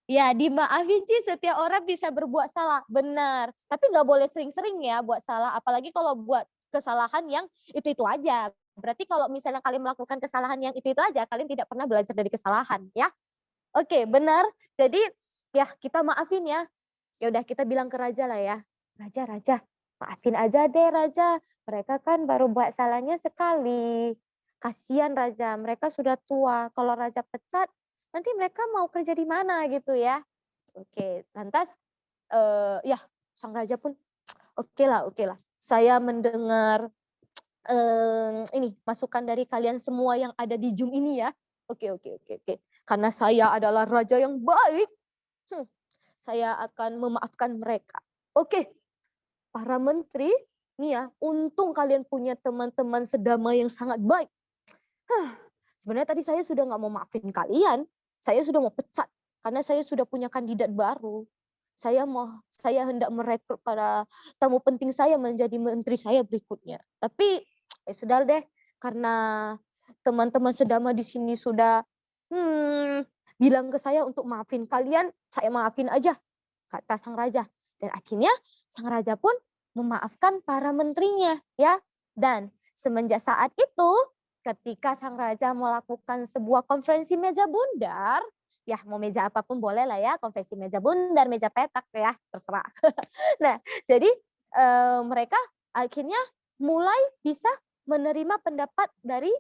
ya, dimaafin sih setiap orang bisa berbuat salah, benar. Tapi nggak boleh sering-sering ya buat salah, apalagi kalau buat kesalahan yang itu-itu aja. Berarti kalau misalnya kalian melakukan kesalahan yang itu-itu aja, kalian tidak pernah belajar dari kesalahan, ya. Oke, benar. Jadi ya kita maafin ya. Ya udah kita bilang ke raja lah ya. Raja, raja, maafin aja deh raja. Mereka kan baru buat salahnya sekali. Kasihan raja, mereka sudah tua. Kalau raja pecat, nanti mereka mau kerja di mana gitu ya. Oke, lantas ya sang raja pun oke lah. Saya mendengar ini masukan dari kalian semua yang ada di Zoom ini ya. Oke. Karena saya adalah raja yang baik, saya akan memaafkan mereka. Oke, para menteri, nih ya, untung kalian punya teman-teman sedamai yang sangat baik. Sebenarnya tadi saya sudah nggak mau maafin kalian, saya sudah mau pecat karena saya sudah punya kandidat baru. Saya hendak merekrut para tamu penting saya menjadi menteri saya berikutnya. Tapi ya sudah deh, karena teman-teman sedama di sini sudah bilang ke saya untuk maafin kalian, saya maafin aja, kata sang raja. Dan akhirnya sang raja pun memaafkan para menterinya, ya. Dan semenjak saat itu, ketika sang raja melakukan sebuah konferensi meja bundar, ya mau meja apapun boleh lah ya, konferensi meja bundar, meja petak ya, terserah. Nah, jadi mereka akhirnya mulai bisa menerima pendapat dari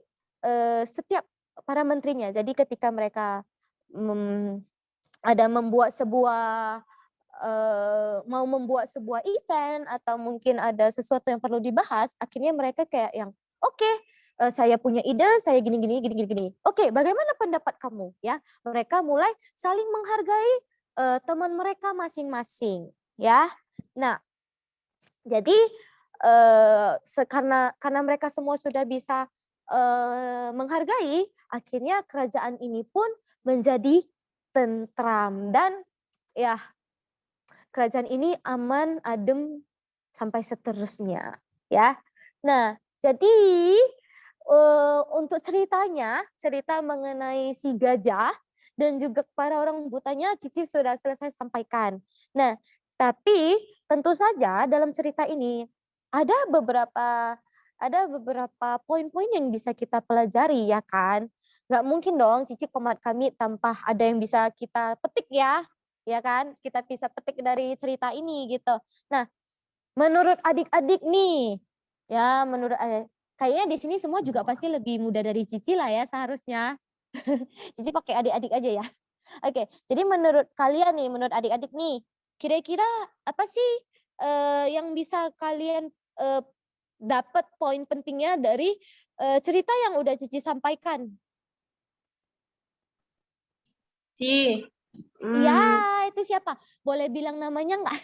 setiap para menterinya. Jadi ketika mereka mau membuat sebuah event atau mungkin ada sesuatu yang perlu dibahas, akhirnya mereka kayak yang oke, saya punya ide, saya gini. Oke, bagaimana pendapat kamu? Ya, mereka mulai saling menghargai teman mereka masing-masing, ya. Nah, jadi karena mereka semua sudah bisa menghargai, akhirnya kerajaan ini pun menjadi tentram dan ya kerajaan ini aman, adem sampai seterusnya, ya. Nah, jadi untuk cerita mengenai si gajah dan juga para orang butanya Cici sudah selesai sampaikan. Nah, tapi tentu saja dalam cerita ini ada beberapa poin-poin yang bisa kita pelajari ya kan. Nggak mungkin dong Cici komat kami tanpa ada yang bisa kita petik ya kan? Kita bisa petik dari cerita ini gitu. Nah, menurut adik-adik nih, ya kayaknya di sini semua juga pasti lebih muda dari Cici lah ya seharusnya. Cici pakai adik-adik aja ya. Oke, jadi menurut kalian nih, menurut adik-adik nih, kira-kira apa sih yang bisa kalian dapat poin pentingnya dari cerita yang udah Cici sampaikan? Ci, Iya, Hmm, itu siapa? Boleh bilang namanya nggak?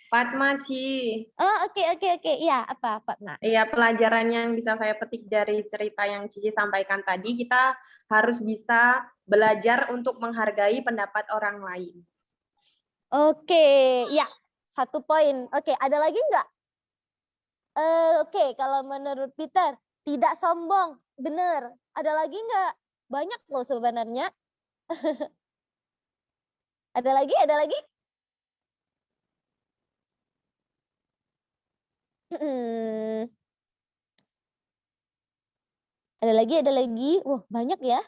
Fatma, Ci. Oh, oke. Iya, apa, Nah? Iya, pelajaran yang bisa saya petik dari cerita yang Cici sampaikan tadi, kita harus bisa belajar untuk menghargai pendapat orang lain. Oke, ya, 1 poin. Oke, ada lagi nggak? Oke, kalau menurut Peter, tidak sombong. Bener. Ada lagi nggak? Banyak loh sebenarnya. Ada lagi? Ada lagi? Hmm, ada lagi? Ada lagi? Wah, banyak ya.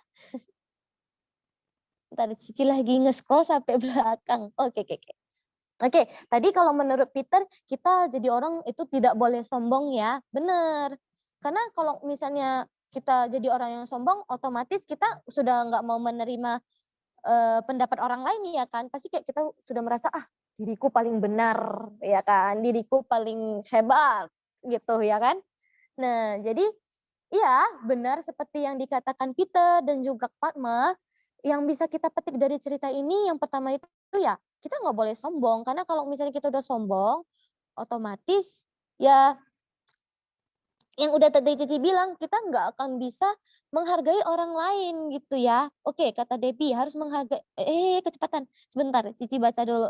Ntar Cici lagi nge-scroll sampai belakang. Oke. Oke, tadi kalau menurut Peter, kita jadi orang itu tidak boleh sombong ya. Bener. Karena kalau misalnya kita jadi orang yang sombong, otomatis kita sudah nggak mau menerima pendapat orang lain ya kan. Pasti kayak kita sudah merasa, ah diriku paling benar ya kan. Diriku paling hebat gitu ya kan. Nah, jadi iya benar seperti yang dikatakan Peter dan juga Fatma, yang bisa kita petik dari cerita ini yang pertama itu ya kita nggak boleh sombong karena kalau misalnya kita udah sombong otomatis ya yang udah tadi Cici bilang kita nggak akan bisa menghargai orang lain gitu ya. Oke kata Debbie harus menghargai kecepatan sebentar Cici baca dulu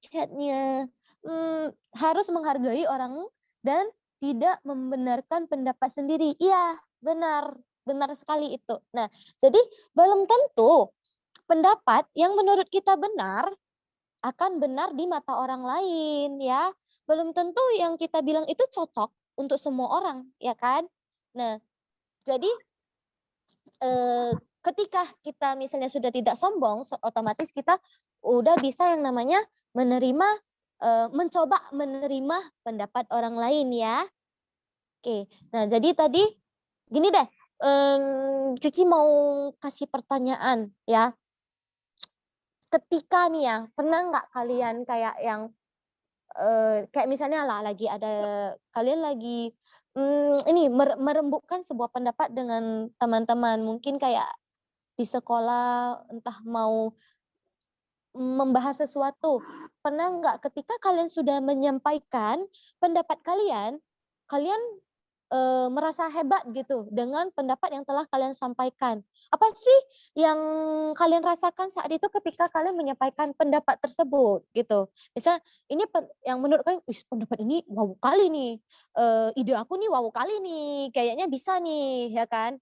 chatnya. Harus menghargai orang dan tidak membenarkan pendapat sendiri. Iya, benar. Benar sekali itu. Nah, jadi belum tentu pendapat yang menurut kita benar akan benar di mata orang lain ya. Belum tentu yang kita bilang itu cocok untuk semua orang, ya kan? Nah, jadi ketika kita misalnya sudah tidak sombong, otomatis kita udah bisa yang namanya menerima, mencoba menerima pendapat orang lain ya. Oke, nah jadi tadi gini deh, Cici mau kasih pertanyaan ya. Ketika nih ya, pernah nggak kalian kayak yang kayak misalnya lah lagi ada kalian lagi, ini merembukkan sebuah pendapat dengan teman-teman, mungkin kayak di sekolah entah mau membahas sesuatu. Pernah nggak ketika kalian sudah menyampaikan pendapat kalian, kalian, merasa hebat gitu dengan pendapat yang telah kalian sampaikan. Apa sih yang kalian rasakan saat itu ketika kalian menyampaikan pendapat tersebut gitu? Misal ini yang menurut kalian, "Wih pendapat ini wow kali nih, ide aku nih wow kali nih, kayaknya bisa nih," ya kan?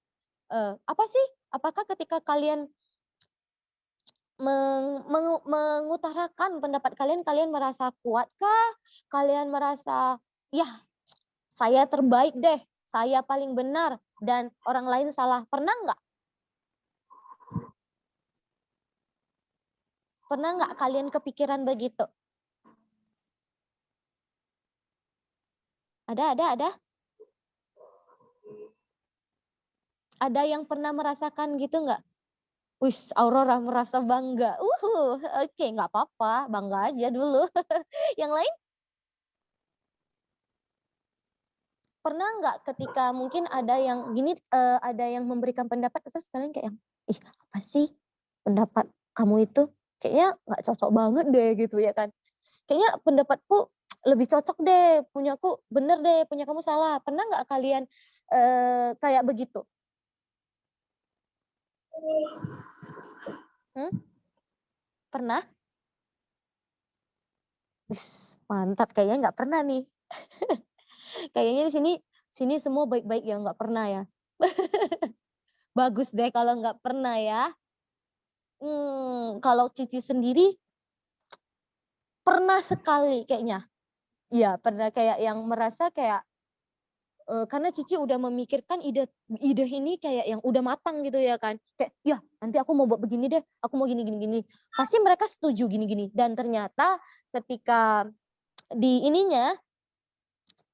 Apa sih? Apakah ketika kalian mengutarakan pendapat kalian, kalian merasa kuatkah? Kalian merasa, "Yah, saya terbaik deh, saya paling benar dan orang lain salah." Pernah nggak? Pernah nggak kalian kepikiran begitu? Ada? Ada yang pernah merasakan gitu nggak? Wis, Aurora merasa bangga. Oke, nggak apa-apa, bangga aja dulu. Yang lain pernah nggak ketika mungkin ada yang gini, ada yang memberikan pendapat terus kalian kayak yang, "Ih, apa sih pendapat kamu itu? Kayaknya nggak cocok banget deh," gitu ya kan. "Kayaknya pendapatku lebih cocok deh, punyaku bener deh, punya kamu salah." Pernah nggak kalian, kayak begitu? Mmm, pernah? Wis, mantap kayaknya nggak pernah nih. Kayaknya di sini sini semua baik-baik ya, nggak pernah ya. Bagus deh kalau nggak pernah ya. Kalau Cici sendiri pernah sekali kayaknya. Iya, pernah kayak yang merasa kayak, karena Cici udah memikirkan ide ide ini kayak yang udah matang gitu ya kan. Kayak, "Ya nanti aku mau buat begini deh, aku mau gini gini gini." Pasti mereka setuju gini gini dan ternyata ketika di ininya,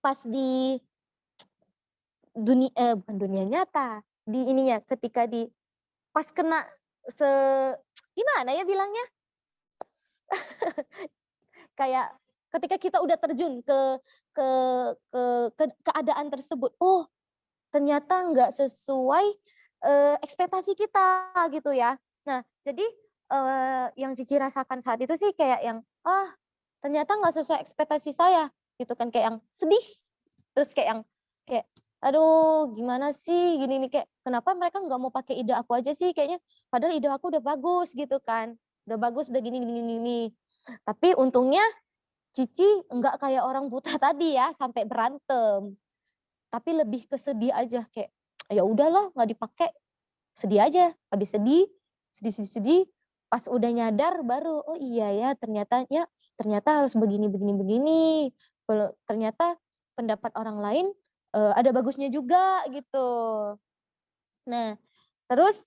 pas di bukan dunia nyata, di ininya ketika di pas kena se gimana ya bilangnya? Kayak ketika kita udah terjun ke ke keadaan tersebut, oh ternyata nggak sesuai, ekspektasi kita gitu ya. Nah jadi, yang Cici rasakan saat itu sih kayak yang, "Ah, ternyata nggak sesuai ekspektasi saya," gitu kan, kayak yang sedih, terus kayak yang kayak, "Aduh gimana sih gini nih," kayak, "Kenapa mereka nggak mau pakai ide aku aja sih? Kayaknya padahal ide aku udah bagus," gitu kan, "udah bagus, udah gini gini gini gini." Tapi untungnya Cici nggak kayak orang buta tadi ya, sampai berantem, tapi lebih ke sedih aja kayak, "Ya udahlah nggak dipakai." Sedih aja, habis sedih, sedih sedih sedih, pas udah nyadar baru, "Oh iya ya ternyata harus begini begini begini, ternyata pendapat orang lain, ada bagusnya juga," gitu. Nah, terus,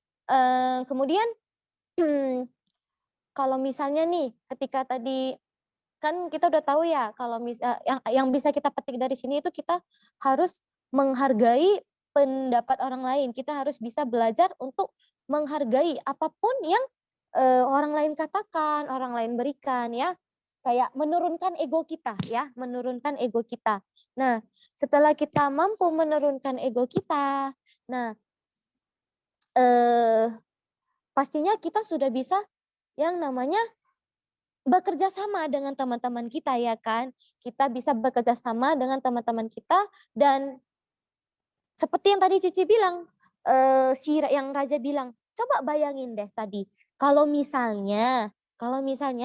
kemudian kalau misalnya nih ketika tadi kan kita udah tahu ya kalau yang bisa kita petik dari sini itu kita harus menghargai pendapat orang lain. Kita harus bisa belajar untuk menghargai apapun yang, orang lain katakan, orang lain berikan ya. Kayak menurunkan ego kita ya, menurunkan ego kita. Nah, setelah kita mampu menurunkan ego kita, nah, eee, pastinya kita sudah bisa yang namanya bekerja sama dengan teman-teman kita ya kan. Kita bisa bekerja sama dengan teman-teman kita dan seperti yang tadi Cici bilang, yang Raja bilang, coba bayangin deh tadi, kalau misalnya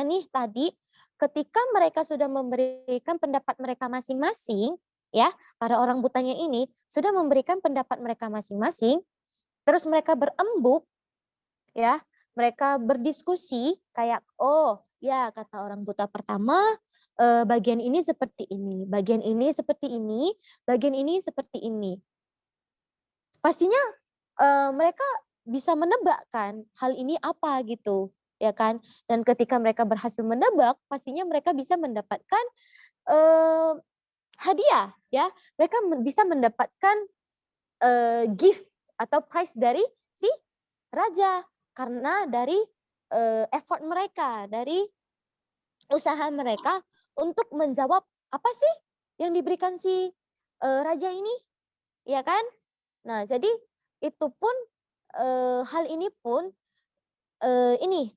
nih tadi ketika mereka sudah memberikan pendapat mereka masing-masing, ya, para orang butanya ini sudah memberikan pendapat mereka masing-masing, terus mereka berembuk ya, mereka berdiskusi kayak, "Oh, ya kata orang buta pertama, bagian ini seperti ini, bagian ini seperti ini, bagian ini seperti ini." Pastinya, mereka bisa menebak kan, hal ini apa gitu, ya kan. Dan ketika mereka berhasil menebak, pastinya mereka bisa mendapatkan, eee, hadiah ya, mereka bisa mendapatkan, gift atau prize dari si raja. Karena dari, effort mereka, dari usaha mereka untuk menjawab, "Apa sih yang diberikan si, raja ini?" Ya kan? Nah, jadi itu pun, hal ini pun, ini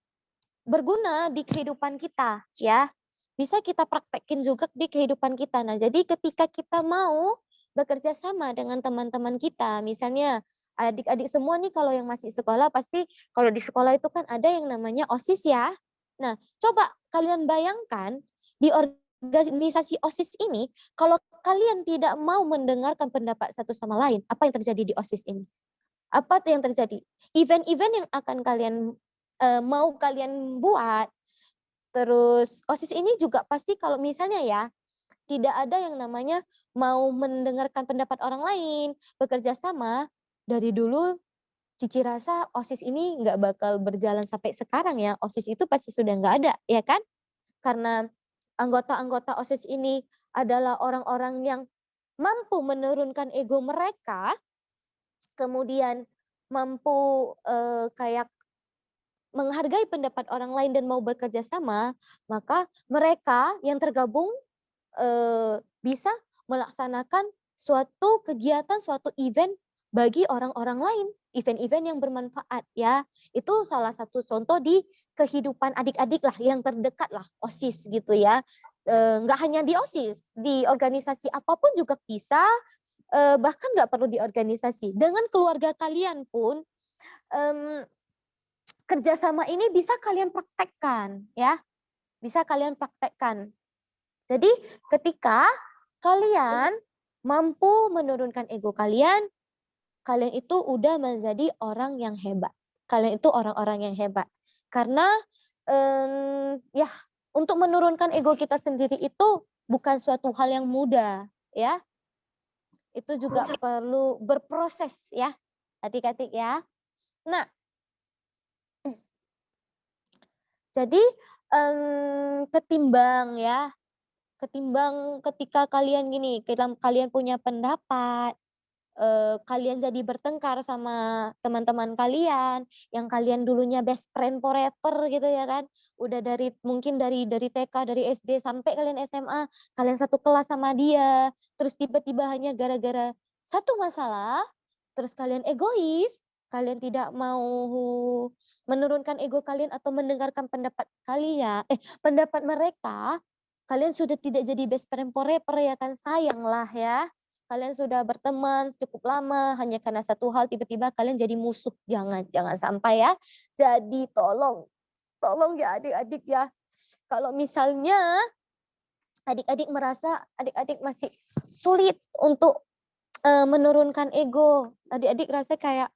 berguna di kehidupan kita ya. Bisa kita praktekin juga di kehidupan kita. Nah, jadi ketika kita mau bekerja sama dengan teman-teman kita, misalnya adik-adik semua nih kalau yang masih sekolah pasti kalau di sekolah itu kan ada yang namanya OSIS ya. Nah, coba kalian bayangkan di organisasi OSIS ini kalau kalian tidak mau mendengarkan pendapat satu sama lain, apa yang terjadi di OSIS ini? Apa tuh yang terjadi? Event-event yang akan mau kalian buat, terus OSIS ini juga pasti kalau misalnya ya, tidak ada yang namanya mau mendengarkan pendapat orang lain, bekerja sama, dari dulu Cici rasa OSIS ini nggak bakal berjalan sampai sekarang ya, OSIS itu pasti sudah nggak ada, ya kan? Karena anggota-anggota OSIS ini adalah orang-orang yang mampu menurunkan ego mereka, kemudian mampu, kayak menghargai pendapat orang lain dan mau bekerja sama, maka mereka yang tergabung, bisa melaksanakan suatu kegiatan, suatu event bagi orang-orang lain, event-event yang bermanfaat ya. Itu salah satu contoh di kehidupan adik-adik lah, yang terdekat lah, OSIS gitu ya. Nggak hanya di OSIS, di organisasi apapun juga bisa, bahkan nggak perlu di organisasi, dengan keluarga kalian pun, mmm kerjasama ini bisa kalian praktekkan ya, bisa kalian praktekkan. Jadi ketika kalian mampu menurunkan ego kalian, kalian itu udah menjadi orang yang hebat. Kalian itu orang-orang yang hebat. Karena, ya untuk menurunkan ego kita sendiri itu bukan suatu hal yang mudah ya, itu juga perlu berproses ya, adik-adik ya. Nah, jadi, ketimbang ketika kalian gini, kalian punya pendapat, kalian jadi bertengkar sama teman-teman kalian, yang kalian dulunya best friend forever gitu ya kan, udah mungkin dari TK, dari SD sampai kalian SMA, kalian satu kelas sama dia, terus tiba-tiba hanya gara-gara satu masalah, terus kalian egois, kalian tidak mau menurunkan ego kalian atau mendengarkan pendapat mereka, kalian sudah tidak jadi best friend forever ya kan, sayang lah ya. Kalian sudah berteman cukup lama hanya karena satu hal tiba-tiba kalian jadi musuh. Jangan sampai ya. Jadi tolong ya adik-adik ya. Kalau misalnya adik-adik merasa adik-adik masih sulit untuk menurunkan ego, adik-adik rasa kayak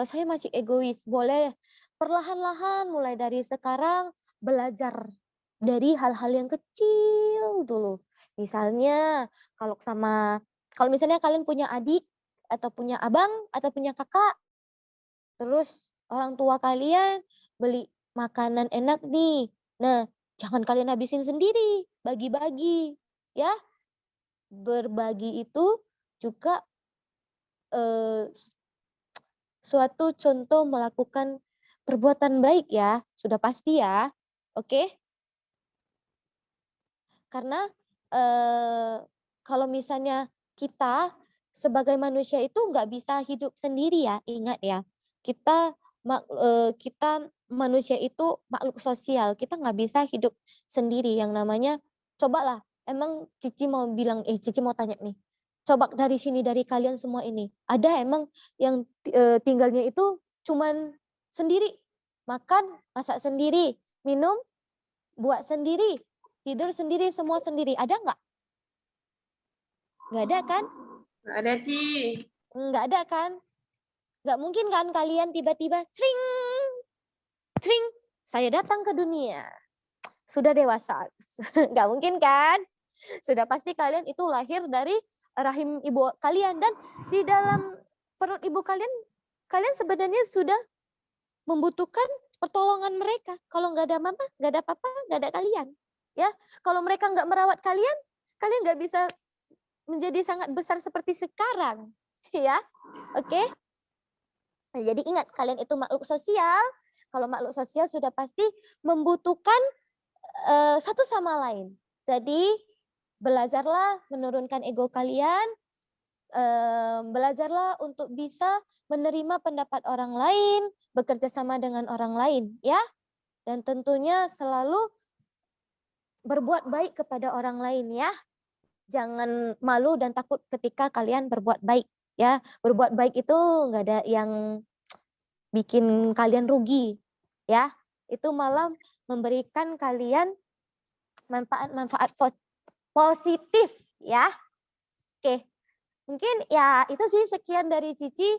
saya masih egois, boleh perlahan-lahan mulai dari sekarang belajar dari hal-hal yang kecil dulu. Misalnya kalau misalnya kalian punya adik atau punya abang atau punya kakak, terus orang tua kalian beli makanan enak nih. Nah, jangan kalian habisin sendiri, bagi-bagi ya. Berbagi itu juga suatu contoh melakukan perbuatan baik ya, sudah pasti ya. Oke? Karena kalau misalnya kita sebagai manusia itu nggak bisa hidup sendiri ya, ingat ya. Kita manusia itu makhluk sosial, kita nggak bisa hidup sendiri. Yang namanya, cobalah, emang Cici mau tanya nih, coba dari sini, dari kalian semua ini, ada emang yang tinggalnya itu cuman sendiri, makan, masak sendiri, minum, buat sendiri, tidur sendiri, semua sendiri. Ada nggak? Nggak ada kan? Nggak ada, Ci. Nggak ada kan? Nggak mungkin kan kalian tiba-tiba, cring, cring, saya datang ke dunia. Sudah dewasa. Nggak mungkin kan? Sudah pasti kalian itu lahir dari rahim ibu kalian. Dan di dalam perut ibu kalian, kalian sebenarnya sudah membutuhkan pertolongan mereka. Kalau nggak ada mama, nggak ada papa, nggak ada kalian. Ya, kalau mereka nggak merawat kalian, kalian nggak bisa menjadi sangat besar seperti sekarang. Ya, oke? Nah, jadi ingat, kalian itu makhluk sosial. Kalau makhluk sosial sudah pasti membutuhkan satu sama lain. Jadi belajarlah menurunkan ego kalian, belajarlah untuk bisa menerima pendapat orang lain, bekerja sama dengan orang lain, ya. Dan tentunya selalu berbuat baik kepada orang lain, ya. Jangan malu dan takut ketika kalian berbuat baik, ya. Berbuat baik itu nggak ada yang bikin kalian rugi, ya. Itu malah memberikan kalian manfaat positif, ya. Oke. Mungkin ya itu sih, sekian dari Cici.